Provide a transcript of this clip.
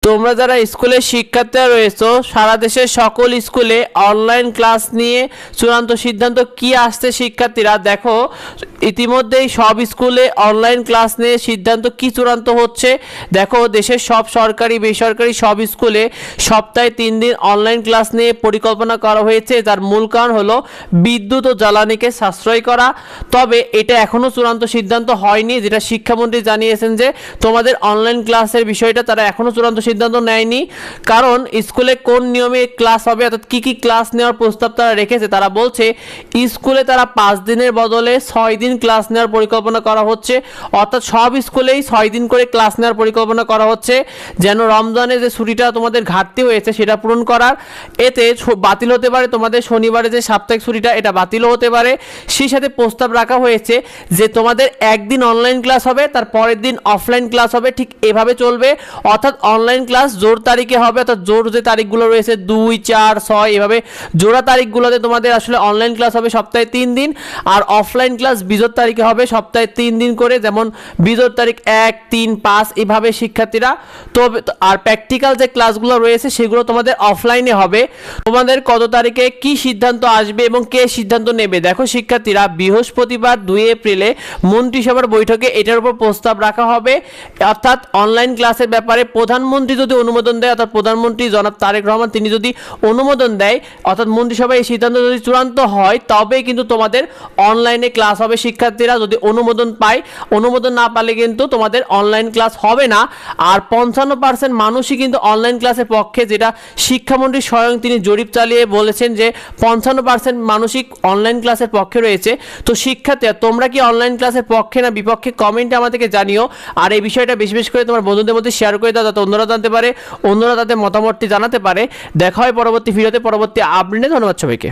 তোমরা যারা স্কুলের শিক্ষার্থীরা রয়েছো, সারা দেশের সকল স্কুলে অনলাইন ক্লাস নিয়ে চূড়ান্ত সিদ্ধান্ত কি আসছে শিক্ষার্থীরা দেখো। ইতিমধ্যেই সব স্কুলে অনলাইন ক্লাস নিয়ে সিদ্ধান্ত কি চূড়ান্ত হচ্ছে দেখো। দেশের সব সরকারি বেসরকারি সব স্কুলে সপ্তাহে 3 দিন অনলাইন ক্লাস নিয়ে পরিকল্পনা করা হয়েছে, যার মূল কারণ হলো বিদ্যুৎ ও জ্বালানিকে সাশ্রয় করা। তবে এটা এখনও চূড়ান্ত সিদ্ধান্ত হয়নি, যেটা শিক্ষামন্ত্রী জানিয়েছেন যে তোমাদের অনলাইন ক্লাসের বিষয়টা তারা এখনও চূড়ান্ত সিদ্ধান্ত নেয়নি। কারণ স্কুলে কোন নিয়মে ক্লাস হবে, অর্থাৎ কী কী ক্লাস নেওয়ার প্রস্তাব তারা রেখেছে। তারা বলছে স্কুলে তারা 5 দিনের বদলে 6 দিন ক্লাস নেওয়ার পরিকল্পনা করা হচ্ছে, অর্থাৎ সব স্কুলেই 6 দিন করে ক্লাস নেওয়ার পরিকল্পনা করা হচ্ছে, যেন রমজানে যে ছুটিটা তোমাদের ঘাটতি হয়েছে সেটা পূরণ করার। এতে বাতিল হতে পারে তোমাদের শনিবারে যে সাপ্তাহিক ছুটিটা, এটা বাতিলও হতে পারে। সেই সাথে প্রস্তাব রাখা হয়েছে যে তোমাদের একদিন অনলাইন ক্লাস হবে, তার পরের দিন অফলাইন ক্লাস হবে, ঠিক এভাবে চলবে। অর্থাৎ অনলাইন ক্লাস জোর তারিখে হবে, অর্থাৎ জোর যে তারিখগুলো রয়েছে 2, 4, 6 এভাবে জোড়া তারিখগুলোতে তোমাদের আসলে অনলাইন ক্লাস হবে সপ্তাহে 3 দিন। আর অফলাইন ক্লাস বিজোড় তারিখে হবে সপ্তাহে 3 দিন করে, যেমন বিজোড় তারিখ 1, 3, 5 এভাবে শিক্ষার্থীরা। তো আর প্র্যাকটিক্যাল যে ক্লাসগুলো রয়েছে সেগুলো তোমাদের অফলাইনে হবে। তোমাদের কত তারিখে কি সিদ্ধান্ত আসবে এবং কে সিদ্ধান্ত নেবে দেখো শিক্ষার্থীরা, বৃহস্পতিবার 2 এপ্রিলে মন্ত্রিসভার বৈঠকে এটার উপর প্রস্তাব রাখা হবে। অর্থাৎ অনলাইন ক্লাসের ব্যাপারে প্রধানমন্ত্রী যদি অনুমোদন দেয়, অর্থাৎ প্রধানমন্ত্রী জনাব তারেক রহমান তিনি যদি অনুমোদন দেয়, অর্থাৎ মন্ত্রিসভায় এই সিদ্ধান্ত যদি চূড়ান্ত হয়, তবে কিন্তু তোমাদের অনলাইনে ক্লাস হবে শিক্ষার্থীরা। যদি অনুমোদন পায়, অনুমোদন না পালে কিন্তু তোমাদের অনলাইন ক্লাস হবে না। আর 55% মানুষই কিন্তু অনলাইন ক্লাসের পক্ষে, যেটা শিক্ষামন্ত্রী স্বয়ং তিনি জরিপ চালিয়ে বলেছেন যে 55% মানুষই অনলাইন ক্লাসের পক্ষে রয়েছে। তো শিক্ষার্থীরা তোমরা কি অনলাইন ক্লাসের পক্ষে না বিপক্ষে কমেন্টে আমাদেরকে জানিও। আর এই বিষয়টা বেশি বেশি করে তোমার বন্ধুদের মধ্যে শেয়ার করে দাও, যাতে অন্যরা জানতে পারে, অন্যরা তাদের মতামতটি জানাতে পারে। দেখা হয় পরবর্তী ভিডিওতে, পরবর্তী আপডেটে। ধন্যবাদ সবাইকে।